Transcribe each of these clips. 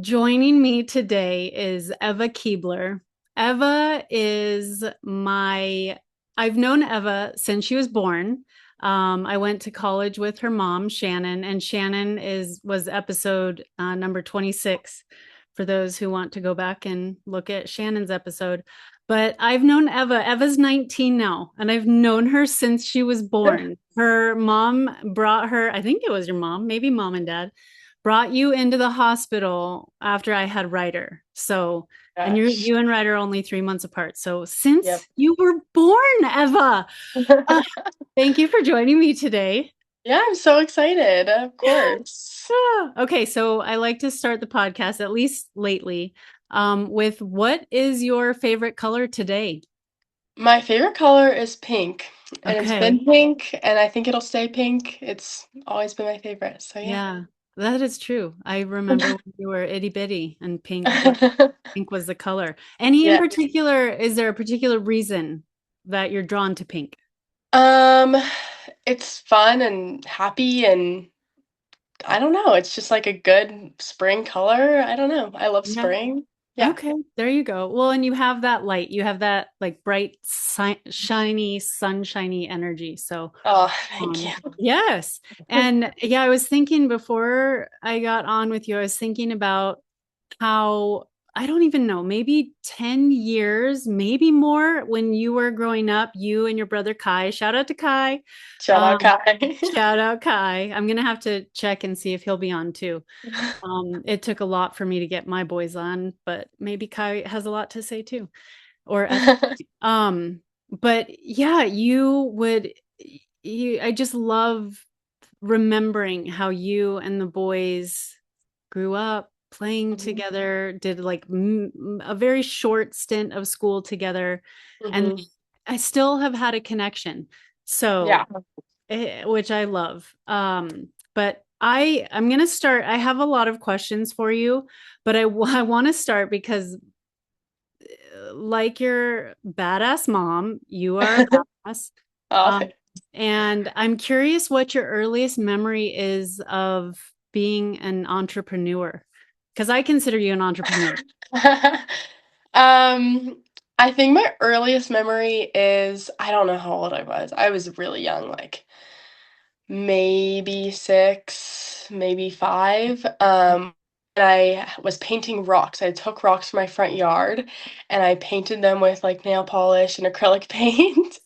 Joining me today is Eva Kiebler. Eva is I've known Eva since she was born. I went to college with her mom, Shannon, and Shannon was episode number 26 for those who want to go back and look at Shannon's episode. But I've known Eva. Eva's 19 now, and I've known her since she was born. Her mom brought her, I think it was your mom, maybe mom and dad brought you into the hospital after I had Ryder. So, and Gosh. you and Ryder are only 3 months apart. So, Yep. since you were born, Eva, uh, thank you for joining me today. Yeah, I'm so excited. Of course. Okay, so I like to start the podcast, at least lately, with what is your favorite color today? My favorite color is pink, and it's Okay. been pink, and I think it'll stay pink. It's always been my favorite. So yeah. Yeah, that is true. I remember when you were itty bitty and pink was the color. Any in Yeah. particular, is there a particular reason that you're drawn to pink? Um, it's fun and happy, and I don't know. It's just like a good spring color. I don't know. I love Yeah. spring. Yeah. Okay, there you go. Well, and you have that light, you have that like bright, shiny, sunshiny energy. So, Oh, thank you. yes. And yeah, I was thinking before I got on with you, I was thinking about how I don't even know, maybe 10 years, maybe more when you were growing up, you and your brother Kai. Shout out to Kai. Shout out, Um, Kai. Shout out Kai. I'm gonna have to check and see if he'll be on too. It took a lot for me to get my boys on, but maybe Kai has a lot to say too. Or but yeah, I just love remembering how you and the boys grew up playing Mhm. together, did like a very short stint of school together, and Mhm. I still have had a connection. Yeah. So, which I love. But I'm gonna start. I have a lot of questions for you, but I want to start because, like your badass mom, you are a badass. Oh, Um, and I'm curious what your earliest memory is of being an entrepreneur, because I consider you an entrepreneur. Um, I think my earliest memory is I don't know how old I was. I was really young, like maybe 6, maybe 5. And I was painting rocks. I took rocks from my front yard and I painted them with like nail polish and acrylic paint.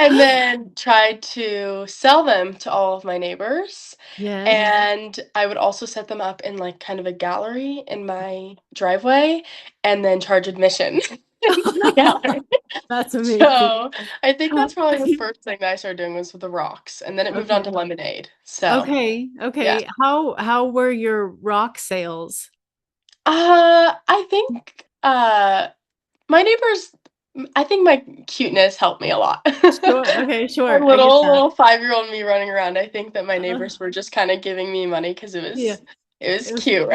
And then tried to sell them to all of my neighbors. Yes. And I would also set them up in like kind of a gallery in my driveway and then charge admission into the gallery. That's amazing. So I think that's probably the first thing that I started doing was with the rocks. And then it moved on Okay. to lemonade. So Okay. yeah. Okay. How were your rock sales? I think my neighbors I think my cuteness helped me a lot. Sure. Okay, A sure. I get that. little 5-year-old me running around. I think that my Uh, neighbors were just kind of giving me money because yeah. it was It was cute.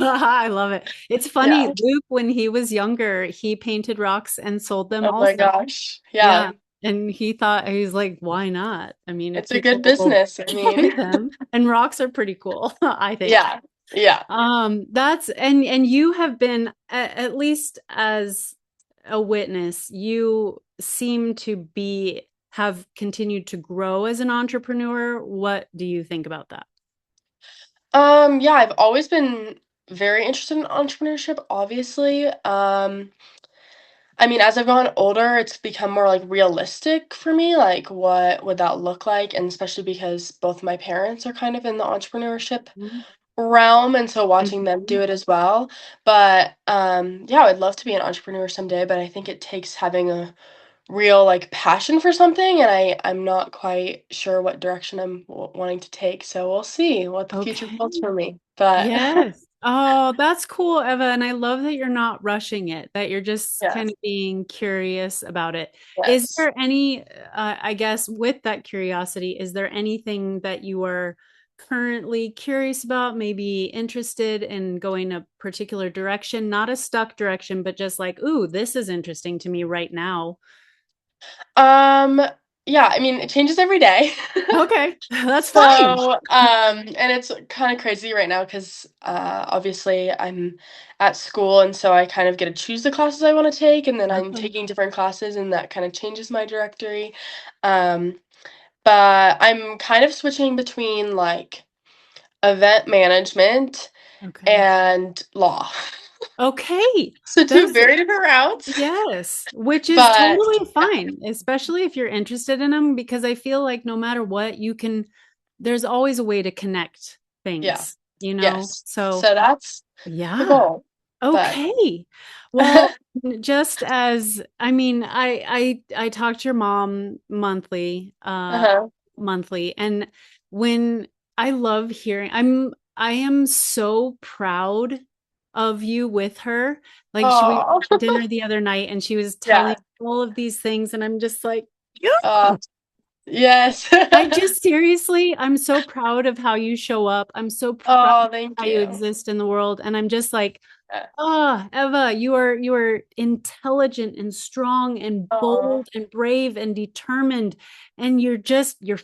I love it. It's funny, Yeah. Luke, when he was younger, he painted rocks and sold them Oh my also. gosh. Yeah. Yeah. And he thought he's like, why not? I mean, if It's a people good will business. I buy mean, them, and rocks are pretty cool, I think. yeah. Yeah. That's and you have been at least as a witness, you seem to be have continued to grow as an entrepreneur. What do you think about that? Yeah, I've always been very interested in entrepreneurship, obviously. I mean, as I've gotten older, it's become more like realistic for me, like what would that look like? And especially because both my parents are kind of in the entrepreneurship realm, and so watching them Mhm. do it as well. But yeah, I would love to be an entrepreneur someday, but I think it takes having a real like passion for something, and I'm not quite sure what direction I'm wanting to take. So we'll see what the future Okay. holds for me. But Yes. Oh, that's cool, Eva. And I love that you're not rushing it, that you're just kind yes, of being curious about it. Is yes. there any, I guess, with that curiosity, is there anything that you are currently curious about, maybe interested in going a particular direction, not a stuck direction, but just like, ooh, this is interesting to me right now? Um, yeah, I mean, it changes every day. Okay, that's fine. So, and it's kind of crazy right now because obviously I'm at school, and so I kind of get to choose the classes I want to take, and then I'm Okay. taking different classes, and that kind of changes my directory. Um, but I'm kind of switching between like event management Okay. and law. Okay. So two That's very different routes, yes, which is but totally yeah, fine, especially if you're interested in them, because I feel like no matter what, there's always a way to connect yeah, things, you know? yes. So, So that's the yeah. goal. But Okay. Well, just as I mean, I talk to your mom uh-huh. monthly, and when I love hearing, I am so proud of you with her. Like we were Oh, at dinner the other night, and she was telling yeah. all of these things, and I'm just like, yeah. Yes. I just seriously, I'm so proud of how you show up. I'm so proud Oh, of thank how you you. exist in the world, and I'm just like, Yeah. ah, Eva, you are intelligent and strong and Oh, bold and brave and determined, and you're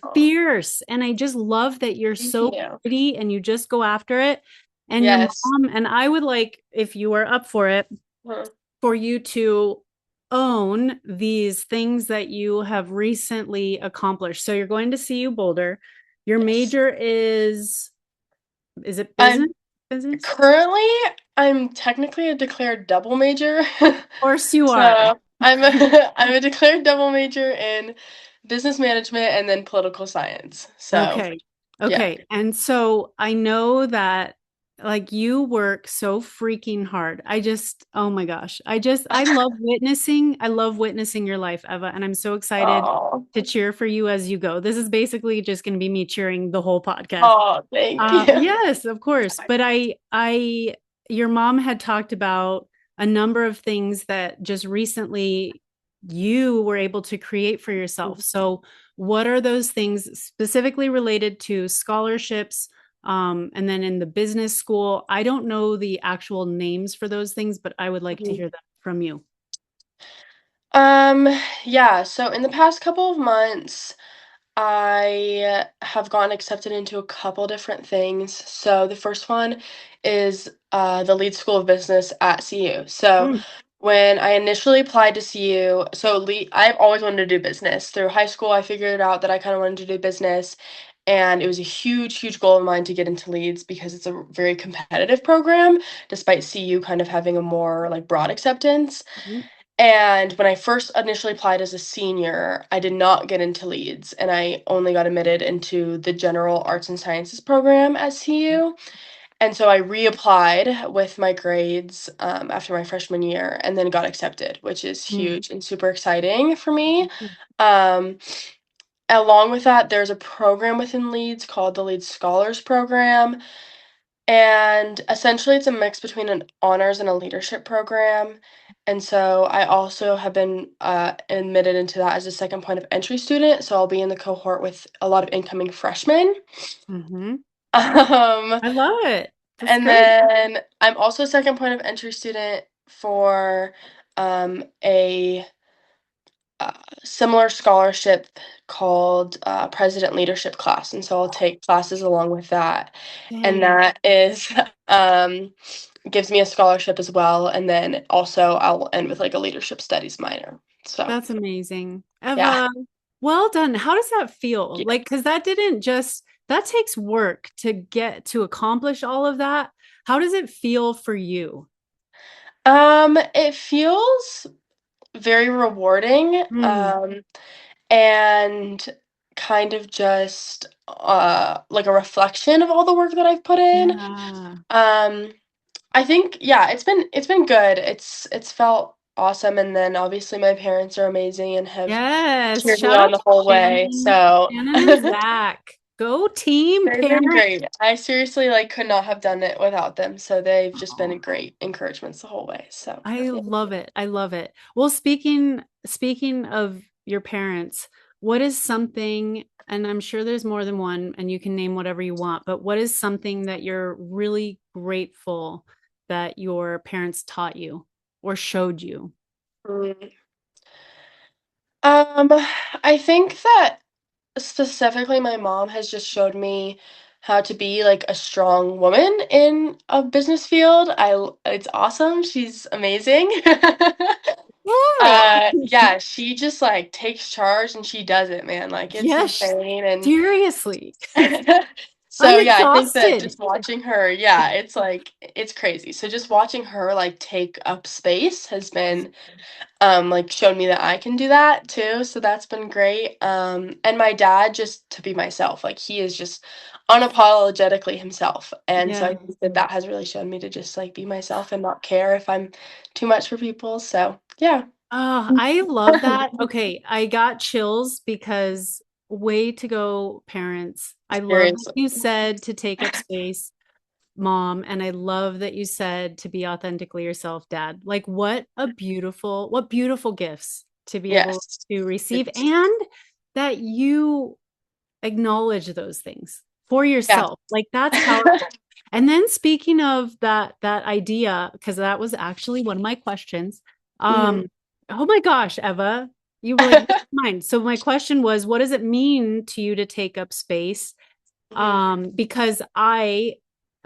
oh, fierce. And I just love that you're thank so you. pretty and you just go after it. And your Yes. mom and I would like, if you are up for it, Huh. for you to own these things that you have recently accomplished. So you're going to CU Boulder. Your Yes. major is it business? I'm Business? currently I'm technically a declared double major. Of course you are. So I'm a declared double major in business management and then political science. So Okay. yeah. Okay. And so I know that like you work so freaking hard. Oh my gosh. I love witnessing your life, Eva. And I'm so excited Oh, to cheer for you as you go. This is basically just going to be me cheering the whole podcast. oh, thank you. Yes, of course. But your mom had talked about a number of things that just recently you were able to create for yourself. So, what are those things specifically related to scholarships? And then in the business school, I don't know the actual names for those things, but I would like to hear them from you. Um, yeah, so in the past couple of months, I have gotten accepted into a couple different things. So the first one is the lead school of business at CU. So Mm, when I initially applied to CU, I've always wanted to do business. Through high school, I figured out that I kind of wanted to do business, and it was a huge, huge goal of mine to get into leads because it's a very competitive program, despite CU kind of having a more like broad acceptance. mm, And when I first initially applied as a senior, I did not get into Leeds, and I only got admitted into the general arts and sciences program at CU. And so I reapplied with my grades after my freshman year and then got accepted, which is mm, huge and super exciting for me. mm, Um, Along with that, there's a program within Leeds called the Leeds Scholars Program, and essentially, it's a mix between an honors and a leadership program. And so I also have been admitted into that as a second point of entry student. So I'll be in the cohort with a lot of incoming freshmen. mhm. Um, I love it. That's and great. then I'm also a second point of entry student for a uh, similar scholarship called President Leadership class. And so I'll take classes along with that. And Dang. that is um, gives me a scholarship as well. And then also I'll end with like a leadership studies minor. So That's amazing. yeah. Eva, well done. How does that feel? Like, because that takes work to get to accomplish all of that. How does it feel for you? It feels very rewarding. Mm, And kind of just like a reflection of all the work that I've put in. yeah. Um, I think yeah, it's been good. It's felt awesome, and then obviously my parents are amazing and have Yes. cheered me Shout on out the to whole way. Shannon, So Shannon and Zach. Go team they've been parent. great. I seriously like could not have done it without them. So they've just been a great encouragements the whole way. So I yeah. love it. I love it. Well, speaking of your parents, what is something, and I'm sure there's more than one, and you can name whatever you want, but what is something that you're really grateful that your parents taught you or showed you? Mm. Um, I think that specifically my mom has just showed me how to be like a strong woman in a business field. It's awesome. She's amazing. Good. Yeah, she just like takes charge and she does it, man. Like it's Yes, insane and seriously. so I'm yeah, I think that exhausted. just watching her, yeah, it's like it's crazy. So just watching her like take up space has been like showed me that I can do that too. So that's been great. And my dad just to be myself, like he is just unapologetically himself. And so I Yeah. think that that has really shown me to just like be myself and not care if I'm too much for people. So yeah. Oh, I love that. Okay, I got chills because way to go, parents. I love that Seriously. you said to take up space, mom, and I love that you said to be authentically yourself, dad. Like what beautiful gifts to be able Yes. to receive and that you acknowledge those things for Yeah. yourself. Like that's powerful. And then speaking of that idea, because that was actually one of my questions. hmm Oh my gosh, Eva, you were like mine. So my question was, what does it mean to you to take up space? hmm Because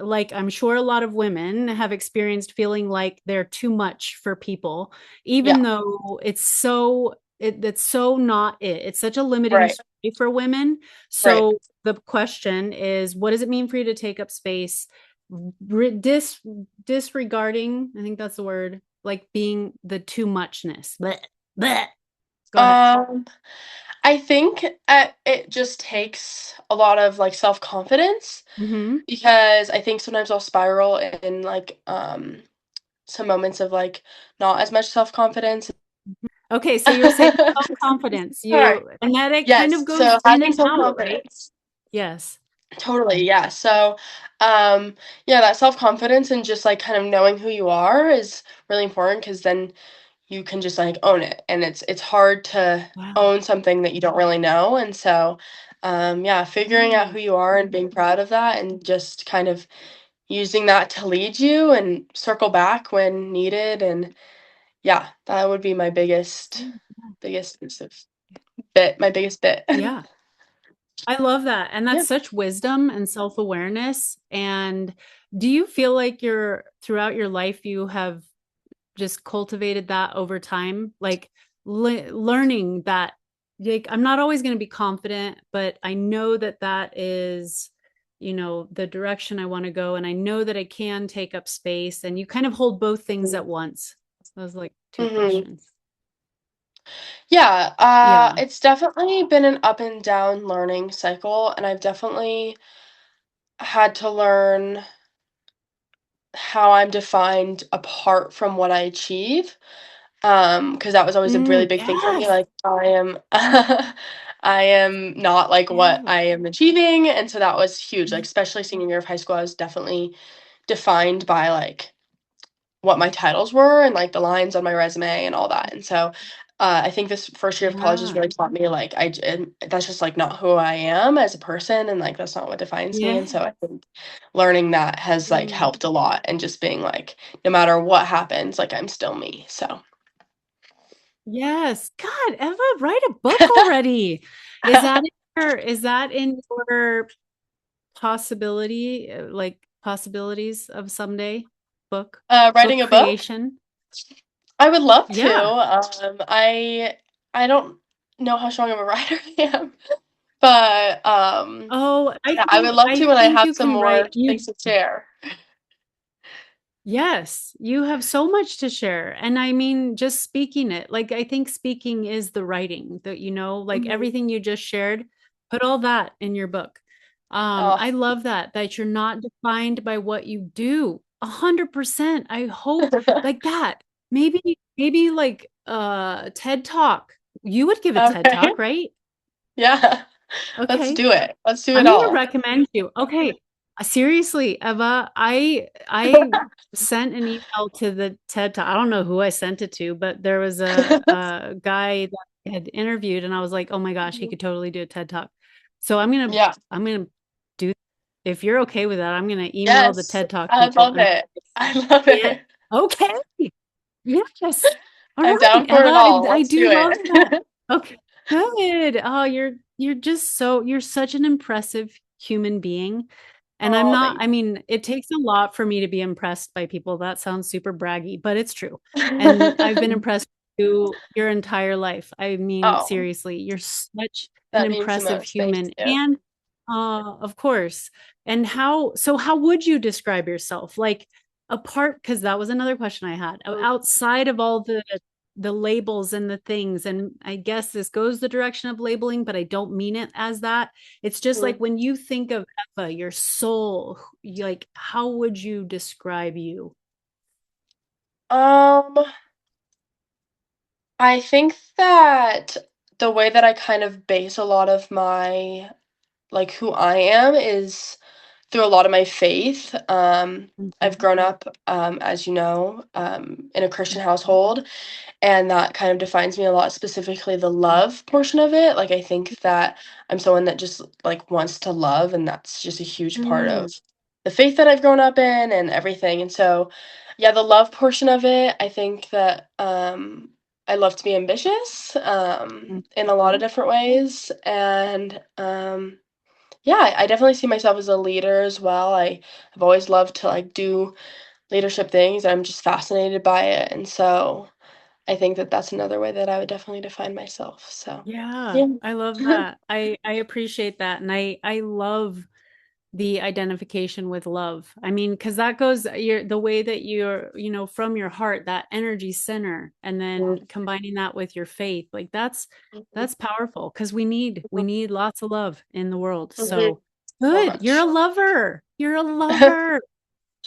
like I'm sure a lot of women have experienced feeling like they're too much for people, even Yeah. though it's so not it. It's such a limiting Right. story for women. Right. So the question is, what does it mean for you to take up space? Disregarding, I think that's the word, like being the too muchness. Blech, blech. Go ahead. Um, I think it just takes a lot of like self-confidence Hmm. because I think sometimes I'll spiral in like some moments of like not as much self-confidence. Okay, so you were saying self-confidence. All right. And that it kind of Yes. goes So in having and out, right? self-confidence. Yes. Totally. Yeah. So, yeah, that self-confidence and just like kind of knowing who you are is really important because then you can just like own it and it's hard to Wow. own something that you don't really know and so yeah, figuring out Yeah. who you are and being proud of that and just kind of using that to lead you and circle back when needed and yeah, that would be my biggest piece of bit my biggest bit. Yeah. I love that. And that's Yeah. such wisdom and self-awareness. And do you feel like you're throughout your life you have just cultivated that over time, like learning that like I'm not always going to be confident, but I know that that is, the direction I want to go, and I know that I can take up space, and you kind of hold both things at once. That was like two hmm questions. Yeah, Yeah. it's definitely been an up and down learning cycle and I've definitely had to learn how I'm defined apart from what I achieve. Because that was always a really big thing for me, Yes. like, I am I am not, like, what Yeah. I am achieving, and so that was huge, like, especially senior year of high school, I was definitely defined by, like, what my titles were and, like, the lines on my resume and all that, and so, I think this first year of college has Yeah. really taught me, like, that's just, like, not who I am as a person, and, like, that's not what defines me, and Yeah. so I think learning that has, like, Mm. helped a lot and just being, like, no matter what happens, like, I'm still me, so Yes. God, Eva, write a book already. Is that in your like possibilities of someday book Writing a book? creation? I would love to. Yeah. I don't know how strong of a writer I am, but Oh, I yeah, I would think love I to when I think have you some can more write you things to share. Yes, you have so much to share. And I mean, just speaking it, like I think speaking is the writing that, like Mhm. everything you just shared, put all that in your book. Oh, I love that you're not defined by what you do. 100%. I hope like that. Maybe like TED Talk. You would give a TED okay. Talk, right? Yeah, let's Okay. do it. Let's do I'm it going to all. recommend you. Okay. Seriously, Eva, I sent an email to the TED Talk. I don't know who I sent it to, but there was a guy that I had interviewed, and I was like, oh my gosh, he Mhm. could totally do a TED Talk. So Yeah. I'm gonna do. If you're okay with that, I'm gonna email the Yes, TED Talk I people love and it. I love yeah, it. okay, yes, all I'm right, down for Eva, it all. I Let's do do love that. it. Okay, good. Oh, you're just so you're such an impressive human being. And I'm Oh, not, thank I mean, it takes a lot for me to be impressed by people. That sounds super braggy, but it's true. And I've been you. impressed with you your entire life. I mean, Oh, seriously, you're such an that means the impressive most. Thank human. you. And of course. And how would you describe yourself? Like apart, because that was another question I had. Outside of all the labels and the things, and I guess this goes the direction of labeling, but I don't mean it as that. It's just like Mhm. when you think of Eva, your soul, like how would you describe you? Um, I think that the way that I kind of base a lot of my like who I am is through a lot of my faith. I've Mhm. grown up, as you know, in a Christian household, and that kind of defines me a lot, specifically the love portion of it. Like, I think that I'm someone that just like wants to love, and that's just a huge part Mm, of the faith that I've grown up in and everything. And so, yeah, the love portion of it, I think that I love to be ambitious in a lot of mhm. different ways. And yeah, I definitely see myself as a leader as well. Have always loved to like do leadership things. I'm just fascinated by it. And so I think that that's another way that I would definitely define myself. So, Yeah, yeah. I love that. I appreciate that, and I love the identification with love. I mean, because that goes your the way that you're, from your heart, that energy center, and then combining that with your faith, like Mhm. that's powerful because we need lots of love in the world. Mhm. So So good. You're a much. lover. You're a lover.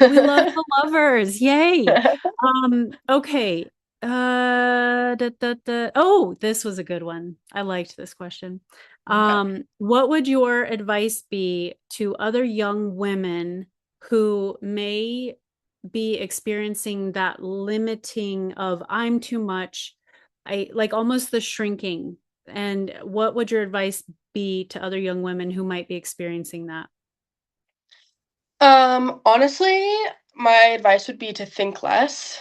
We love the lovers. Yay. Okay. Oh, this was a good one. I liked this question. Okay. What would your advice be to other young women who may be experiencing that limiting of I'm too much, I like almost the shrinking. And what would your advice be to other young women who might be experiencing that? Honestly, my advice would be to think less.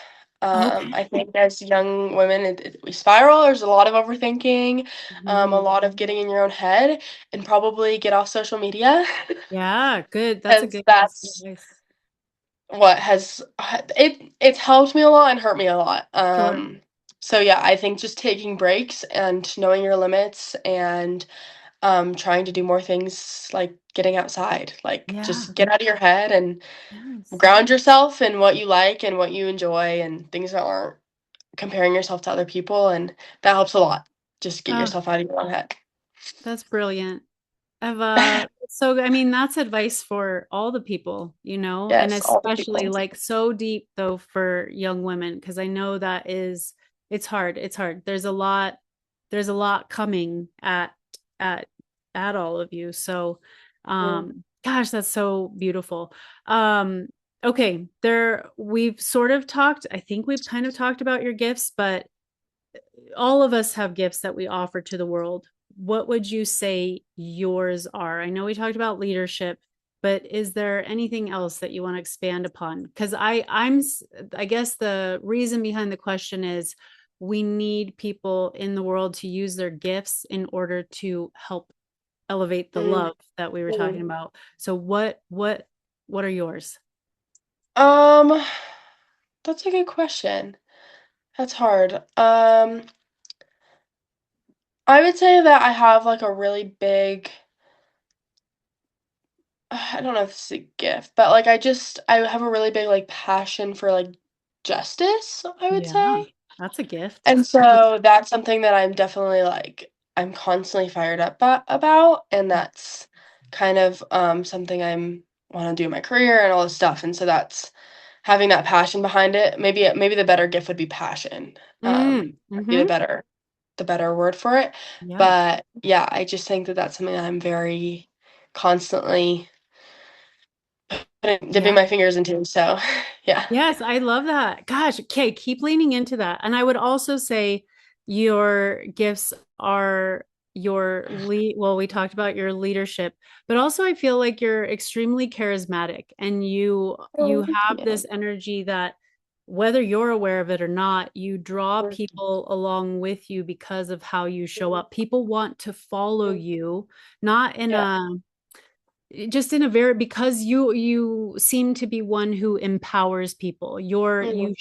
Okay. I think as young women, we spiral. There's a lot of overthinking, a Mhm. lot of getting in your own head, and probably get off social media. Yeah, good. That's a Because good that's advice. what has it's helped me a lot and hurt me a lot. Sure. So yeah, I think just taking breaks and knowing your limits and trying to do more things like getting outside, like Yeah. just get out of your head and Yes. ground yourself in what you like and what you enjoy and things that aren't comparing yourself to other people, and that helps a lot. Just get Oh, yourself out of your own head. that's brilliant. So I mean, that's advice for all the people, and Yes, all the especially people. like so deep though for young women, because I know it's hard. It's hard. There's a lot coming at at all of you. So, Mm. gosh, that's so beautiful. Um, okay, we've sort of talked, I think we've kind of talked about your gifts, but all of us have gifts that we offer to the world. What would you say yours are? I know we talked about leadership, but is there anything else that you want to expand upon? Because I guess the reason behind the question is we need people in the world to use their gifts in order to help elevate the Mm. love that we were talking Mm. about. So what are yours? Um, that's a good question. That's hard. I would say that I have like a really big I don't know if it's a gift, but like I have a really big like passion for like justice, I would Yeah, say. that's a gift. And so that's something that I'm definitely like I'm constantly fired up about, and that's kind of something I'm want to do in my career and all this stuff. And so that's having that passion behind it. Maybe the better gift would be passion. Would be Mm-hmm. the better word for it. Yeah. But yeah, I just think that that's something that I'm very constantly dipping Yeah. my fingers into. So yeah. Yes, I love that. Gosh, okay, keep leaning into that. And I would also say your gifts are well, we talked about your leadership, but also I feel like you're extremely charismatic and you Oh, thank have you. this energy that whether you're aware of it or not, you draw Mhm. people along with you because of how you show up. People want to follow you, not in Yeah. a just in a very because you seem to be one who empowers people. Mhm.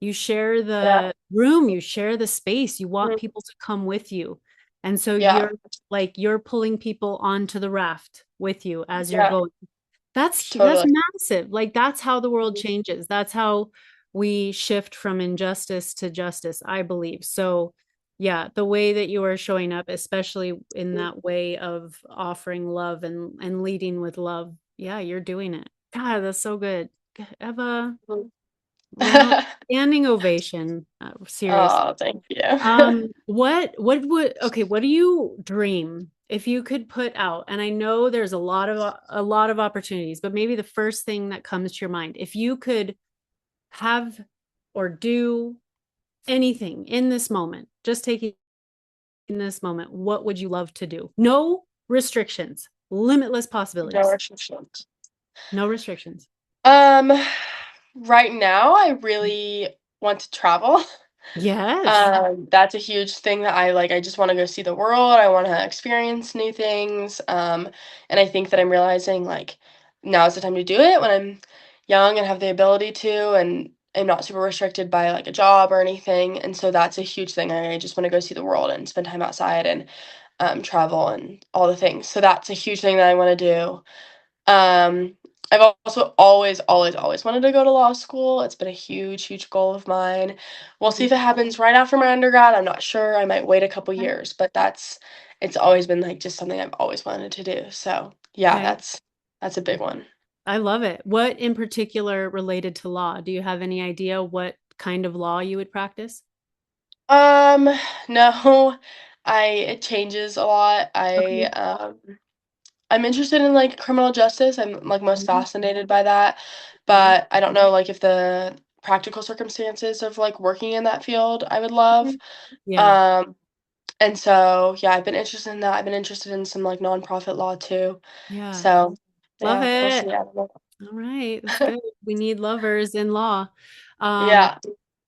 You share Yeah. the room, you share the space. You want Mhm. people to come with you. And so Yeah. you're pulling people onto the raft with you as you're Yeah. going. That's Totally. massive. Like that's how the world Mhm. changes. That's how we shift from injustice to justice, I believe. So, yeah, the way that you are showing up, especially in that way of offering love and leading with love. Yeah, you're doing it. God, that's so good. Eva, Mhm. round standing ovation. Seriously. Oh, thank you. What would okay, what do you dream if you could put out? And I know there's a lot of opportunities, but maybe the first thing that comes to your mind, if you could have or do anything in this moment, just taking in this moment, what would you love to do? No restrictions, limitless No possibilities. restrictions. No restrictions. Um, right now, I really want to travel. Yes. That's a huge thing that I like. I just want to go see the world. I want to experience new things. And I think that I'm realizing like now is the time to do it when I'm young and have the ability to, and I'm not super restricted by like a job or anything. And so that's a huge thing. I just want to go see the world and spend time outside and travel and all the things. So that's a huge thing that I want to do. Um, I've also always wanted to go to law school. It's been a huge, huge goal of mine. We'll see if it happens right after my undergrad. I'm not sure. I might wait a couple Okay. years, but it's always been like just something I've always wanted to do. So yeah, Okay. that's a big one. I love it. What in particular related to law? Do you have any idea what kind of law you would practice? Um, no, it changes a lot. Okay. I'm interested in like criminal justice. I'm like most Mhm. fascinated by that. Yeah. But I don't know like if the practical circumstances of like working in that field I would love. Okay. Yeah. Um and so yeah, I've been interested in that. I've been interested in some like nonprofit law too. Yeah. So Love yeah, we'll it. see. I don't know. All right. That's good. We need lovers in law. Um, Yeah.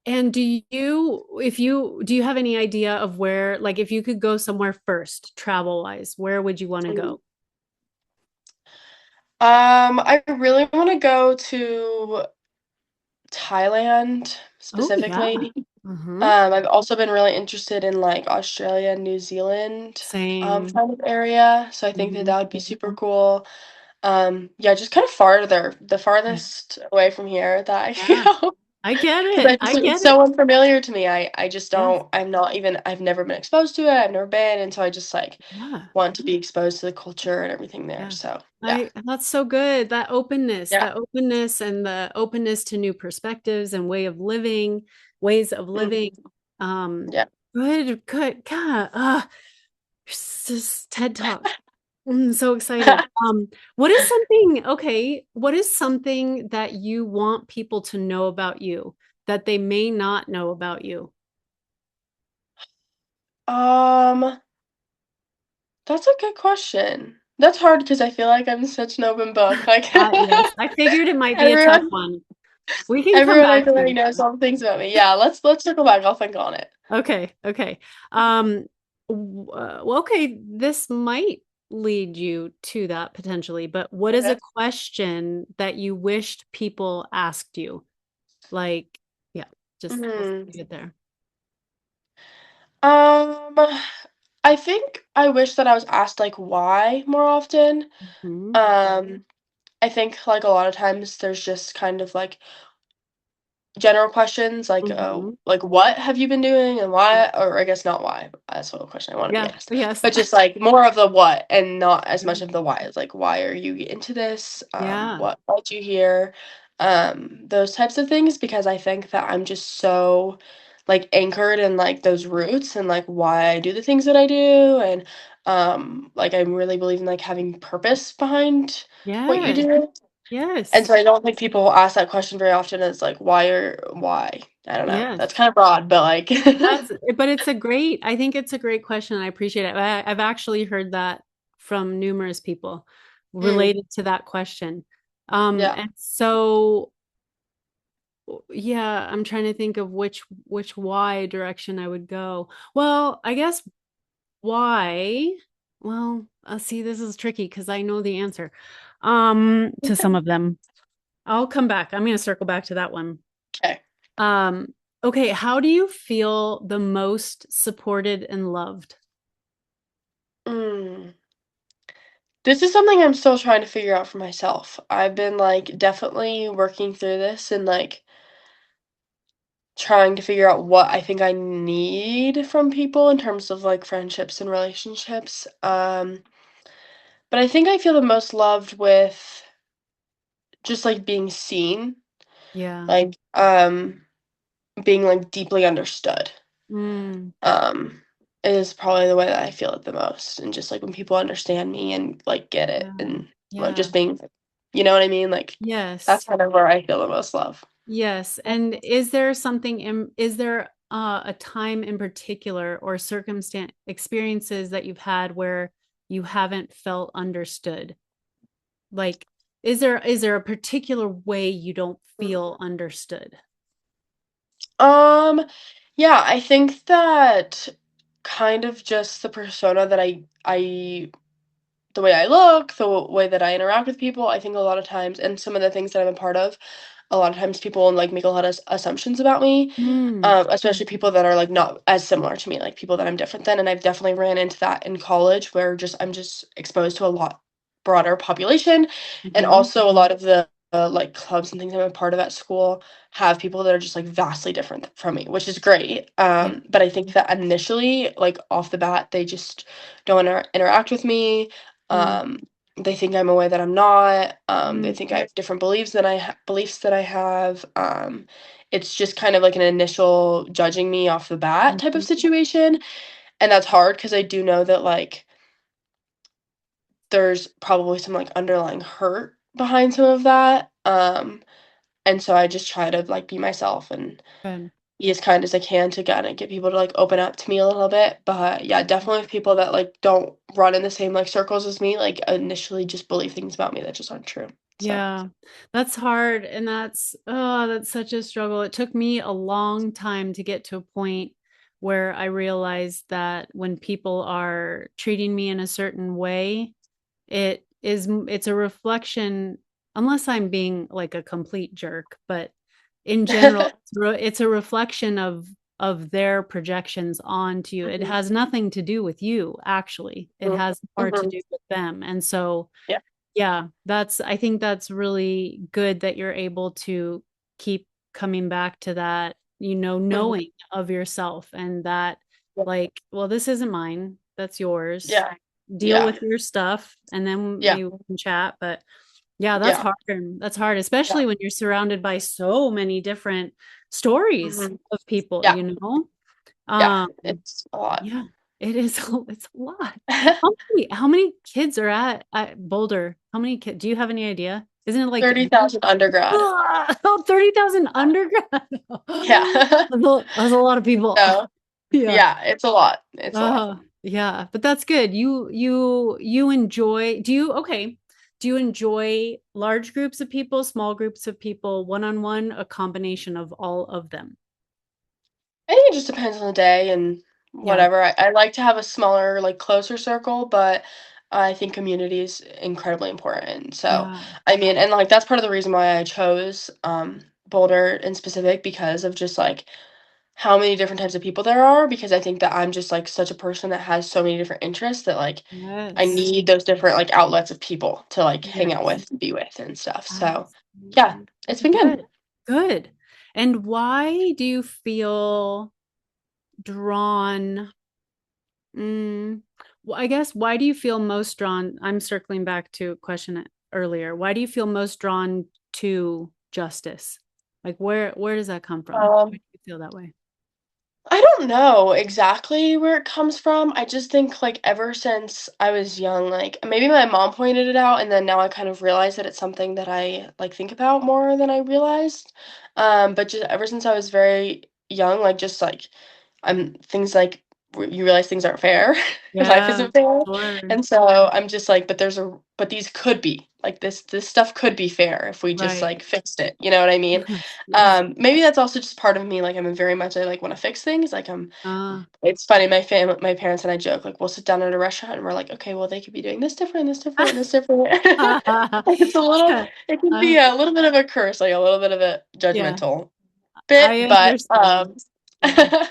and do you have any idea of where, like, if you could go somewhere first, travel wise, where would you want to Mhm. go? I really want to go to Thailand Oh, yeah. specifically. Uh-huh. I've also been really interested in like Australia, New Zealand, Same. kind of area. So I think that Hmm. that would be super cool. Yeah, just kind of farther, the Yeah. farthest away from here that I can Yeah. go. I get Because it. I it's get it. so unfamiliar to me. I just Yes. don't, I'm not even, I've never been exposed to it. I've never been. And so I just like Yeah. want to be exposed to the culture and everything there. Yeah. So yeah. I That's so good. Yeah. That openness and the openness to new perspectives and ways of living. Mhm. Um, Yeah. good, good. God, just TED Talk. I'm so excited. What is something that you want people to know about you that they may not know about you? Um, that's a good question. That's hard because I feel like I'm such an open book. Like Yes, I figured it might be a tough everyone, one. We can come everyone I back feel to like this knows one. all the things about me. Yeah, let's circle back. I'll think on it. Okay, okay. Um, well, okay, this might lead you to that potentially, but what is Okay. a question that you wished people asked you? Like, yeah, just let's Hmm. leave it there. Um, I think I wish that I was asked like why more often. Mhm. Um, I think like a lot of times there's just kind of general questions Mhm. like what have you been doing and why, or I guess not why, that's what the question I want to be Yeah, asked, yes. but just like more of the what and not as much of the why. It's like why are you into this, Yeah. what brought you here, those types of things, because I think that I'm just so like anchored in like those roots and like why I do the things that I do, and like I really believe in like having purpose behind what you Yes. do. And Yes. so I don't think people ask that question very often. It's like, why? I don't know. That's Yes. kind of broad, but like, But it's I think it's a great question. I appreciate it. I've actually heard that from numerous people mm, related to that question. yeah. And so Yeah, I'm trying to think of which why direction I would go. Well, I guess why. Well, see, this is tricky because I know the answer to some of them. I'll come back. I'm going to circle back to that one. Okay. Um, okay, how do you feel the most supported and loved? Mm. This is something I'm still trying to figure out for myself. I've been like definitely working through this and like trying to figure out what I think I need from people in terms of like friendships and relationships. But I think I feel the most loved with just like being seen, Yeah. like being like deeply understood. Mm, Um is probably the way that I feel it the most, and just like when people understand me and like get it yeah. and like Yeah. just being, you know what I mean? Like that's Yes. kind of where I feel the most love. Yes. And is there a time in particular or circumstance experiences that you've had where you haven't felt understood? Like, is there a particular way you don't feel understood? Um, yeah, I think that kind of just the persona that I the way I look, the way that I interact with people, I think a lot of times, and some of the things that I'm a part of, a lot of times people like make a lot of assumptions about me, Mm, especially people that are like not as similar to me, like people that I'm different than, and I've definitely ran into that in college where just I'm just exposed to a lot broader population, and hmm. also a lot of the like clubs and things I'm a part of at school have people that are just like vastly different from me, which is great. Yeah. But I think that initially, like off the bat, they just don't interact with me. Mm, um, they think I'm a way that I'm not. They mm, think I have different beliefs that I have. It's just kind of like an initial judging me off the bat type of mhm. situation, and that's hard because I do know that like there's probably some like underlying hurt behind some of that. And so I just try to like be myself and Good. be as kind as I can to kind of get people to like open up to me a little bit. But yeah, definitely with people that like don't run in the same like circles as me, like initially just believe things about me that just aren't true. So Yeah, that's hard. And that's such a struggle. It took me a long time to get to a point where I realized that when people are treating me in a certain way, it's a reflection, unless I'm being like a complete jerk, but in general, it's a reflection of their projections onto you. It Mhm, has nothing to do with you, actually. It mhm, has more to mhm. do with them. And so Yeah. yeah, I think that's really good that you're able to keep coming back to that, Mhm. knowing of yourself and that, Yeah. like, well, this isn't mine, that's yours. Yeah. Deal Yeah. with your stuff and then Yeah. maybe we can chat. But yeah, that's Yeah. hard. That's hard, Yeah. especially when you're surrounded by so many different stories Mhm. of people, Yeah. Yeah. Um, It's a lot. yeah, it is. It's a lot. How many kids are at Boulder? How many kids? Do you have any idea? Isn't it like 30,000 undergrad. 30,000 undergrad? Yeah. That's a lot of people. So, Yeah. yeah, it's a lot. It's a lot. Yeah, but that's good. You enjoy, okay. Do you enjoy large groups of people, small groups of people, one-on-one, a combination of all of them? I think it just depends on the day and Yeah. whatever. I like to have a smaller, like closer circle, but I think community is incredibly important. So, Yeah. I mean, and like that's part of the reason why I chose Boulder in specific because of just like how many different types of people there are. Because I think that I'm just like such a person that has so many different interests that like I Yes. need those different like outlets of people to like hang out Yes. with, be with, and stuff. So, yeah, Absolutely. it's been good. Good. Good. And why do you feel drawn? Mm, well, I guess why do you feel most drawn? I'm circling back to a question earlier. Why do you feel most drawn to justice? Like where does that come from? Why Um, do you feel that way? I don't know exactly where it comes from. I just think like ever since I was young, like maybe my mom pointed it out and then now I kind of realize that it's something that I like think about more than I realized. But just ever since I was very young, like just like I'm things like you realize things aren't fair and life Yeah, isn't fair. sure. And so I'm just like, but these could be like this stuff could be fair if we just Right. like fixed it. You know what I mean? Yes. Yes. Maybe that's also just part of me. Like I'm very much I like want to fix things. Like I'm Uh, it's funny, my parents and I joke, like, we'll sit down at a restaurant and we're like, okay, well, they could be doing this different, this different, and this different. Like, yeah. it can Uh, be a little bit of a curse, like a little bit of a yeah. judgmental bit, I but understand. Yeah.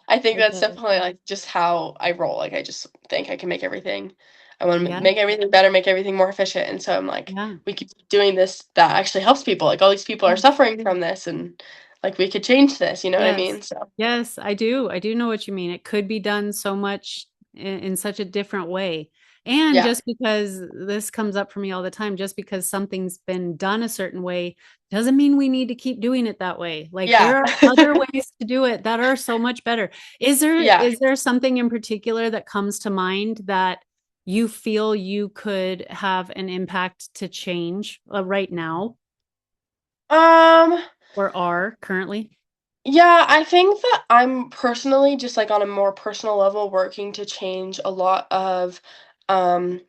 I think I that's get it. definitely like just how I roll. Like, I just think I can make everything, I want to Yeah. make everything better, make everything more efficient. And so I'm like, Yeah. we could keep doing this that actually helps people. Like, all these people are Yes. suffering from this, and like, we could change this, you know what I Yes. mean? So, Yes, I do. I do know what you mean. It could be done so much in such a different way. And yeah. just because this comes up for me all the time, just because something's been done a certain way doesn't mean we need to keep doing it that way. Like Yeah. there are other ways to do it that are so much better. Yeah. Is there something in particular that comes to mind that you feel you could have an impact to change right now Um, or are currently? yeah, I think that I'm personally just like on a more personal level working to change a lot of um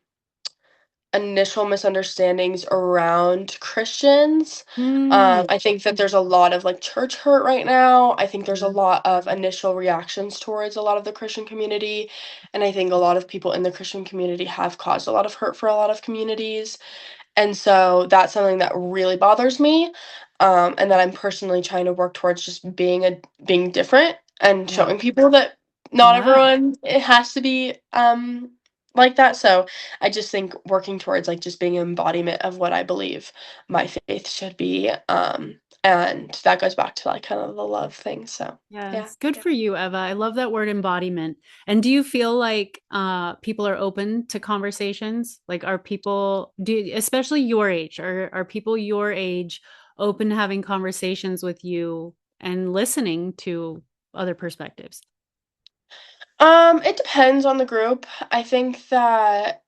initial misunderstandings around Christians. Mm, I think that there's a lot of like church hurt right now. I think there's a yeah, lot of initial reactions towards a lot of the Christian community. And I think a lot of people in the Christian community have caused a lot of hurt for a lot of communities. And so that's something that really bothers me, and that I'm personally trying to work towards just being different and yeah, showing people that not yeah. everyone it has to be like that. So I just think working towards like just being an embodiment of what I believe my faith should be, and that goes back to like kind of the love thing. So yeah. Yes, good for you, Eva. I love that word embodiment. And do you feel like people are open to conversations? Like are people especially your age, are people your age open to having conversations with you and listening to other perspectives? It depends on the group. I think that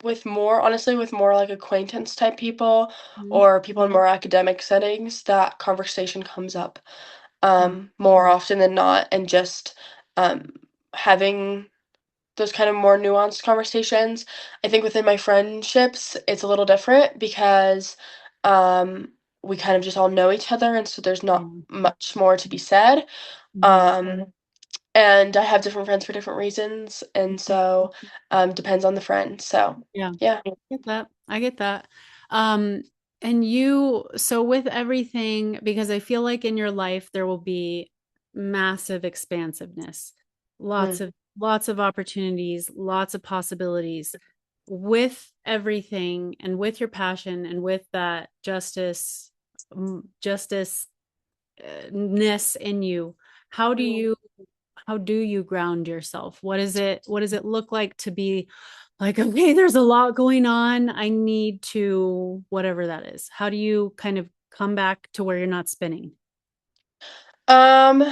with more like acquaintance type people Mhm. or people in more academic settings, that conversation comes up Yeah. more often than not, and just um having those kind of more nuanced conversations. I think within my friendships, it's a little different because um we kind of just all know each other, and so there's not Yeah. much more to be said. Mhm. Um and I have different friends for different reasons, and so, depends on the friend, so, Yeah. yeah. Get that. I get that. Um, and you, so with everything, because I feel like in your life there will be massive expansiveness, Mm. lots of opportunities, lots of possibilities. With everything and with your passion and with that justice ness in you, how do Mm. you how do you ground yourself? What does it look like to be like, okay, there's a lot going on. I need to whatever that is. How do you kind of come back to where you're not spinning? Um,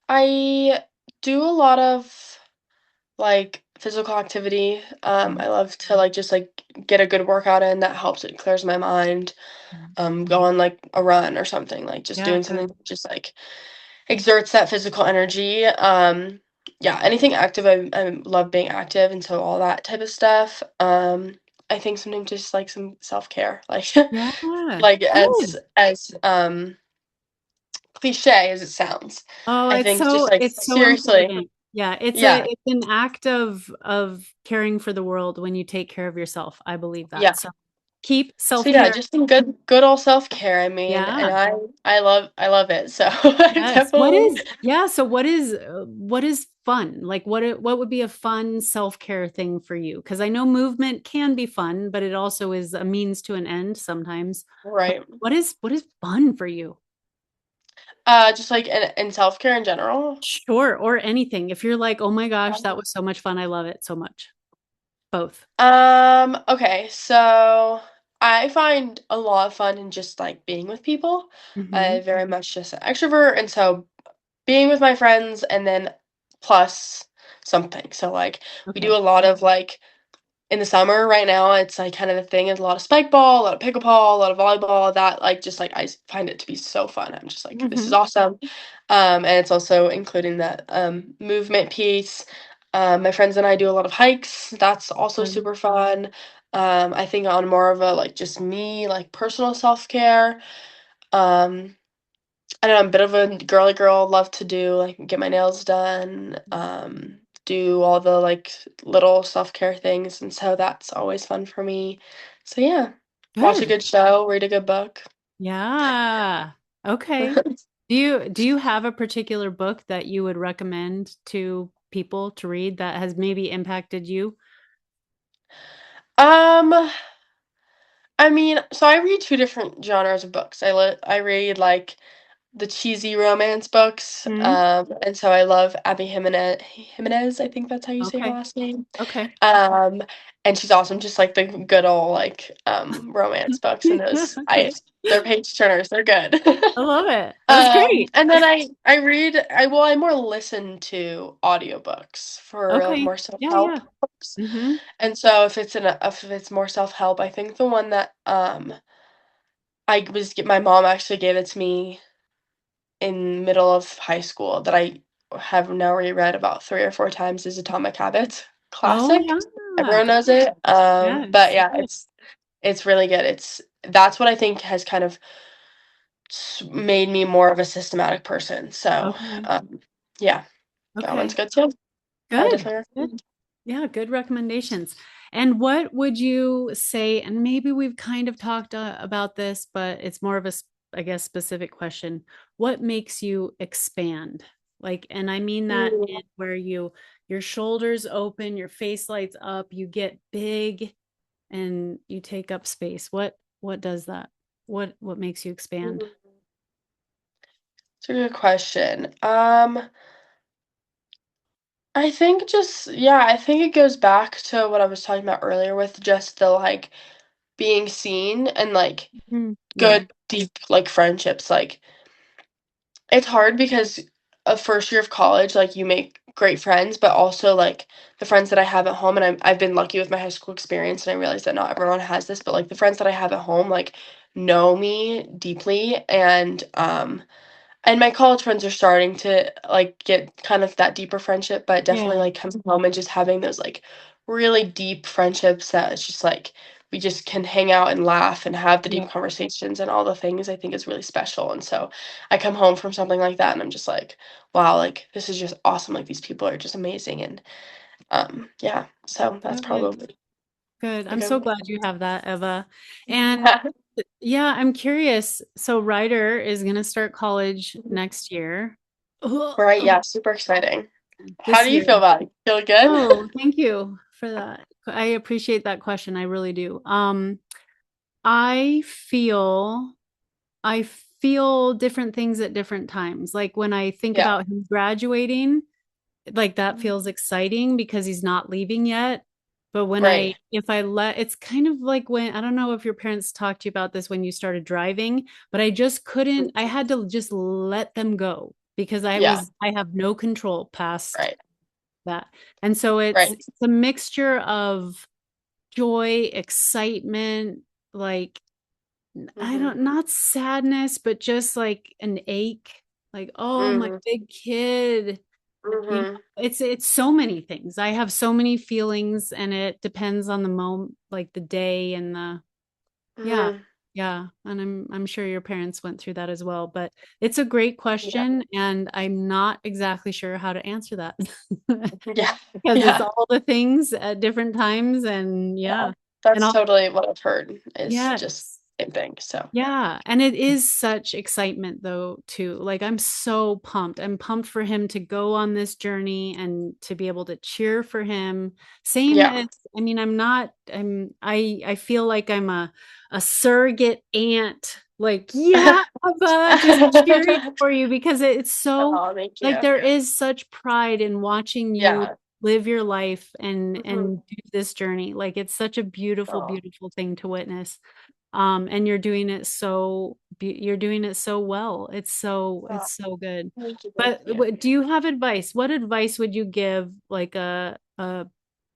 I do a lot of, like, physical activity, Mhm. I love to, like, just, like, get a good workout in, that helps, it clears my mind, go on, like, a run or something, like, just Yeah, doing something good. that just, like, exerts that physical energy. Yeah, anything active, I love being active, and so all that type of stuff. I think sometimes just like some self care, like Yeah, like good. as cliche as it sounds. Oh, I think just like it's so seriously, important. Yeah, yeah, it's an act of caring for the world when you take care of yourself. I believe yeah. that. So keep So yeah, self-care. just some good old self care. I mean, and Yeah. I love it. So I Yes. definitely. So what is fun? Like what would be a fun self-care thing for you? Because I know movement can be fun, but it also is a means to an end sometimes. But Right. what is fun for you? Just like in self care in general. Sure, or anything. If you're like, "Oh my gosh, that was so much fun. I love it so much." Both. Okay, so I find a lot of fun in just like being with people. Hmm. I very much just an extrovert, and so being with my friends and then plus something. So like we do Okay. a lot of like in the summer right now, it's like kind of a thing is a lot of spike ball, a lot of pickleball, a lot of volleyball. That like just like find it to be so fun. I'm just like, this is Hmm. awesome. And it's also including that movement piece. My friends and I do a lot of hikes. That's also super fun. I think on more of a like just me, like personal self-care. Um, I don't know, I'm a bit of a girly girl, love to do like get my nails done, do all the like little self-care things, and so that's always fun for me. So yeah, watch a Good. good show, read a good book. Yeah. Okay. Do you have a particular book that you would recommend to people to read that has maybe impacted you? Um, I mean, so I read two different genres of books. I read like the cheesy romance books, Hmm. and so I love Abby Jimenez, I think that's how you say her Okay. last name. Okay. Um, and she's awesome, just like the good old like romance books and those Okay. they're page turners, they're good. I love it. That's great. And then I read I more listen to audiobooks for like Okay. more Yeah, yeah. self-help books. Hmm. And so if it's more self-help, I think the one that my mom actually gave it to me in middle of high school that I have now reread about 3 or 4 times is Atomic Habits. Oh Classic. yeah. Everyone knows it. But Yes. yeah, it's really good. That's what I think has kind of made me more of a systematic person. So, Okay. yeah, that one's Okay. good too. I Good. definitely Good. recommend. Yeah, good recommendations. And what would you say? And maybe we've kind of talked about this, but it's more of a, I guess, specific question. What makes you expand? Like, and I mean that in Mm, where your shoulders open, your face lights up, you get big and you take up space. What does that? What makes you expand? mm. It's a good question. I think just yeah, I think it goes back to what I was talking about earlier with just the like being seen and like Mhm. Yeah. good deep like friendships. Like it's hard because a first year of college, like you make great friends, but also like the friends that I have at home, and I've been lucky with my high school experience, and I realize that not everyone has this, but like the friends that I have at home, like know me deeply, and my college friends are starting to like get kind of that deeper friendship, but definitely Yeah. like coming home and just having those like really deep friendships that it's just like we just can hang out and laugh and have the Yeah. deep conversations and all the things I think is really special. And so I come home from something like that and I'm just like, wow, like this is just awesome. Like these people are just amazing. And yeah, so that's Good. probably Good. a I'm so good glad you have that, Eva. And one. yeah, I'm curious. So Ryder is going to start college next year. Oh, Right, yeah, super exciting. How this do you year. feel about it? Feel good? Oh, thank you for that. I appreciate that question. I really do. I feel I feel different things at different times. Like when I think Yeah. about him graduating, like that feels exciting because he's not leaving yet. But when Right. if I let, it's kind of like when, I don't know if your parents talked to you about this when you started driving, but I just couldn't, I had to just let them go because Yeah. I have no control past Right. that. And so Right. it's a mixture of joy, excitement, like, I Mhm. don't, not sadness, but just like an ache, like, oh, my Mhm. big kid. You know, Mhm. it's so many things. I have so many feelings and it depends on the moment, like the day and the yeah. Mhm. Yeah, and I'm sure your parents went through that as well, but it's a great Yeah. question and I'm not exactly sure how to answer that Yeah. because it's Yeah. all the things at different times and Yeah. yeah. And That's I'll totally what I've heard is just yes. same thing. So Yeah, and it is such excitement though too. Like I'm so pumped. I'm pumped for him to go on this journey and to be able to cheer for him. Same yeah. as I mean I feel like I'm a surrogate aunt. Like, yeah, Abba, just cheering for you because it's so Oh, thank like you. there is such pride in watching you Yeah. live your life Mhm. and do this journey. Like it's such a beautiful, Oh, beautiful thing to witness and you're doing it so you're doing it so well. oh, It's so good. thank you. Thank But you. do you have advice? What advice would you give like a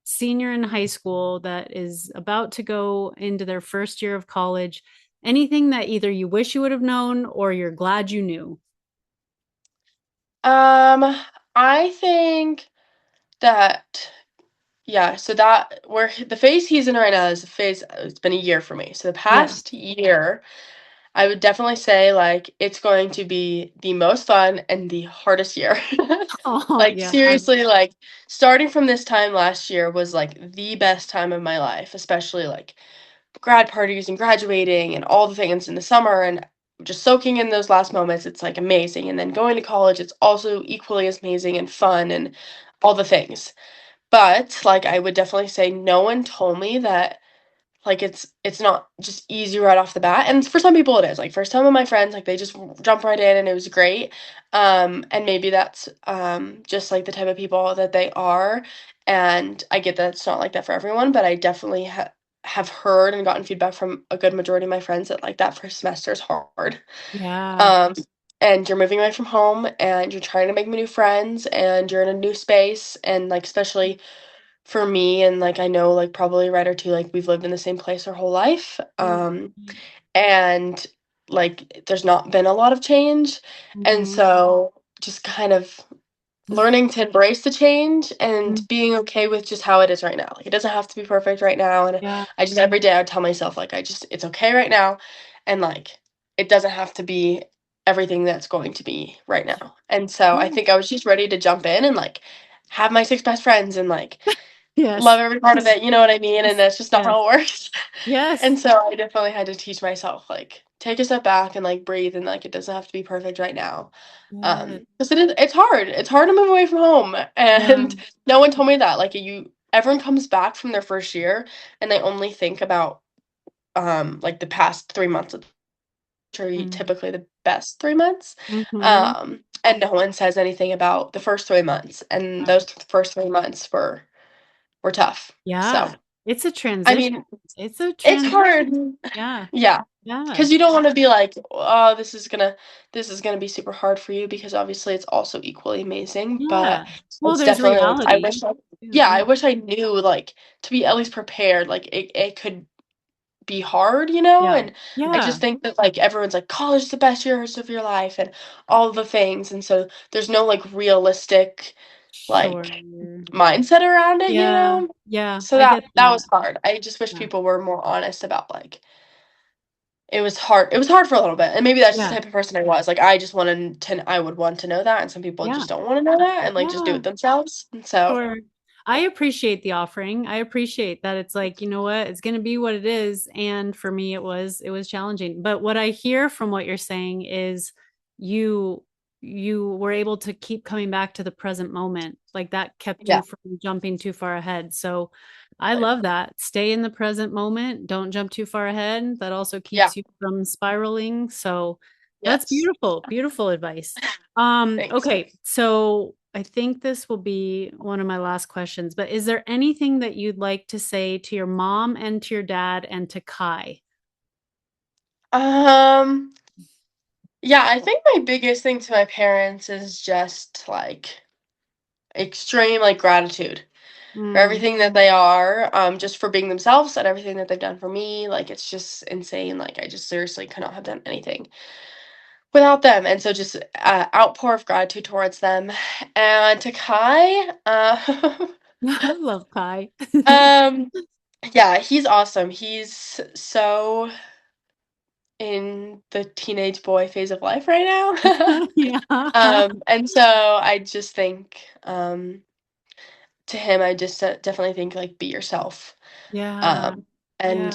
senior in high school that is about to go into their first year of college? Anything that either you wish you would have known or you're glad you knew? Um, I think that yeah, so that where the phase he's in right now is the phase it's been a year for me. So the Yeah. past year, I would definitely say like it's going to be the most fun and the hardest year. Oh, Like yeah. seriously, like starting from this time last year was like the best time of my life, especially like grad parties and graduating and all the things in the summer and just soaking in those last moments. It's like amazing. And then going to college, it's also equally as amazing and fun and all the things. But like I would definitely say no one told me that like it's not just easy right off the bat. And for some people it is. Like for some of my friends, like they just jump right in and it was great. And maybe that's just like the type of people that they are. And I get that it's not like that for everyone, but I definitely have heard and gotten feedback from a good majority of my friends that like that first semester is hard. Yeah. Um and you're moving away from home and you're trying to make new friends and you're in a new space and like especially for me and like I know like probably a writer too, like we've lived in the same place our whole life. And like there's not been a lot of change. And Mm-hmm. so just kind of learning to embrace the change and Mm-hmm. being okay with just how it is right now. Like it doesn't have to be perfect right now. And Yeah. I just every day I would tell myself like it's okay right now and like it doesn't have to be everything that's going to be right now. And so I Yeah. think I was just ready to jump in and like have my six best friends and like love Yes. every part of it, you know what I mean? And Yes. that's just not Yes. how it works. Yes. And so I definitely had to teach myself, like, take a step back and like breathe and like it doesn't have to be perfect right now. Yes. Because it's hard. It's hard to move away from home. Yeah. And no one told me that. Like everyone comes back from their first year and they only think about like the past 3 months of Mm-hmm. typically the best 3 months. Mm-hmm. And no one says anything about the first 3 months. And those first 3 months were tough. So Yeah. It's a I transition. mean, It's a it's hard. transition. Yeah. Yeah, Yeah. because you don't wanna be like, "Oh, this is gonna be super hard for you," because obviously it's also equally amazing, but Yeah. Well, it's there's definitely like I reality. wish I Yeah. yeah, I Yeah. wish I knew, like, to be at least prepared, like, it could be hard, you know, Yeah. and I Yeah. just think that, like, everyone's like, "College is the best years of your life," and all the things, and so there's no, like, realistic, Sure. like, mindset around it, you Yeah. know? Yeah. So I that get that that. was hard. I just wish Yeah. people were more honest about, like it was hard for a little bit, and maybe that's just the Yeah. type of person I was, like, I would want to know that, and some people Yeah. just don't wanna know that and, like, just do Yeah. it themselves, and so Sure. I appreciate the offering. I appreciate that it's like, you know what, it's going to be what it is. And for me, it was challenging. But what I hear from what you're saying is you you were able to keep coming back to the present moment. Like that kept yeah, you from jumping too far ahead. So I like love that. Stay in the present moment. Don't jump too far ahead. That also yeah, keeps you from spiraling. So that's yes. beautiful. Beautiful advice. Thanks. Okay, so I think this will be one of my last questions, but is there anything that you'd like to say to your mom and to your dad and to Kai? Um, yeah, I think my biggest thing to my parents is just, like, extreme, like, gratitude for Mm. everything that they are, just for being themselves and everything that they've done for me, like, it's just insane, like, I just seriously could not have done anything without them, and so just, outpour of gratitude towards them. And to Kai, I love Kai. um, yeah, he's awesome. He's so in the teenage boy phase of life right now. Yeah. And so I just think, to him, I just, definitely think, like, be yourself, Yeah. um, Yeah. and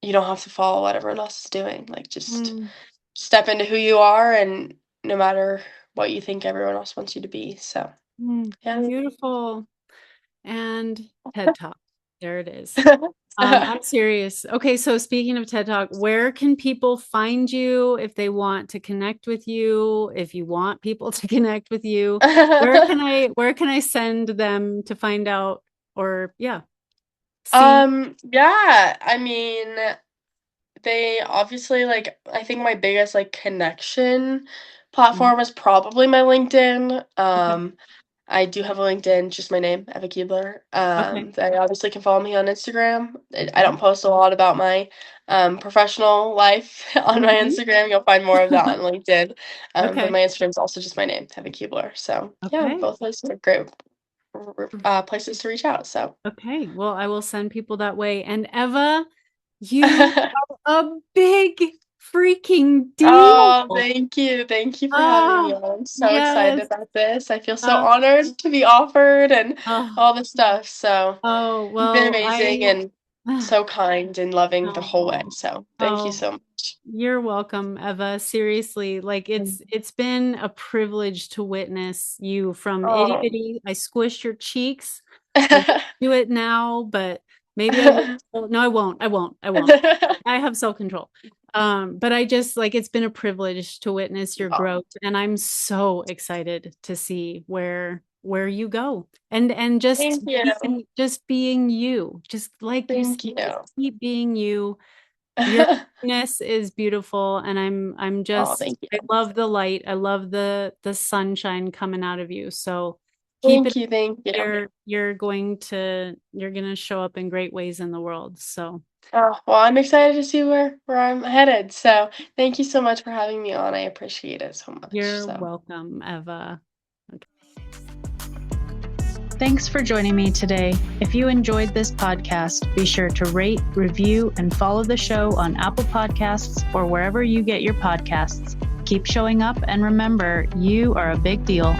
you don't have to follow what everyone else is doing, like, just Mm, step into who you are and no matter what you think everyone else wants you to be, so, yeah. beautiful. And TED Talk. There it is. I'm serious. Okay, so speaking of TED Talk, where can people find you if they want to connect with you? If you want people to connect with you, where can I send them to find out or yeah, see? Yeah, I mean, they obviously, like I think my biggest, like, connection Mhm. platform is probably my LinkedIn, Okay. I do have a LinkedIn, just my name, Eva Kiebler. Okay. They obviously can follow me on Instagram. I Okay. don't post a lot about my professional life on my Mhm. Instagram. You'll find more of that on LinkedIn. But Okay. my Instagram is also just my name, Eva Kiebler. So yeah, Okay. both those are great places to reach out. So. Okay. Well, I will send people that way. And Eva, you are a big freaking deal. Oh, thank you. Thank you for having me Oh, on. I'm so excited yes. about this. I feel so Uh, honored to be offered and oh, all this stuff. So oh, you've been well, amazing and so kind and loving the whole way. oh, So thank you oh, so much. you're welcome, Eva. Seriously, like it's been a privilege to witness you from itty Oh. bitty. I squished your cheeks. I won't do it now, but maybe I will. No, I won't. I won't. I won't. I have self-control. But I just like it's been a privilege to witness your Oh, growth, and I'm so excited to see where you go. And thank you. just being you, just like you said, Thank you. just keep being you. Your happiness is beautiful, and I'm Oh, just thank you. I love the light. I love the sunshine coming out of you. So keep it Thank you. Thank you. there. You're gonna show up in great ways in the world. So Oh, well, I'm excited to see where I'm headed. So thank you so much for having me on. I appreciate it so much. you're So. welcome, Eva. Okay. Thanks for joining me today. If you enjoyed this podcast, be sure to rate, review, and follow the show on Apple Podcasts or wherever you get your podcasts. Keep showing up, and remember, you are a big deal.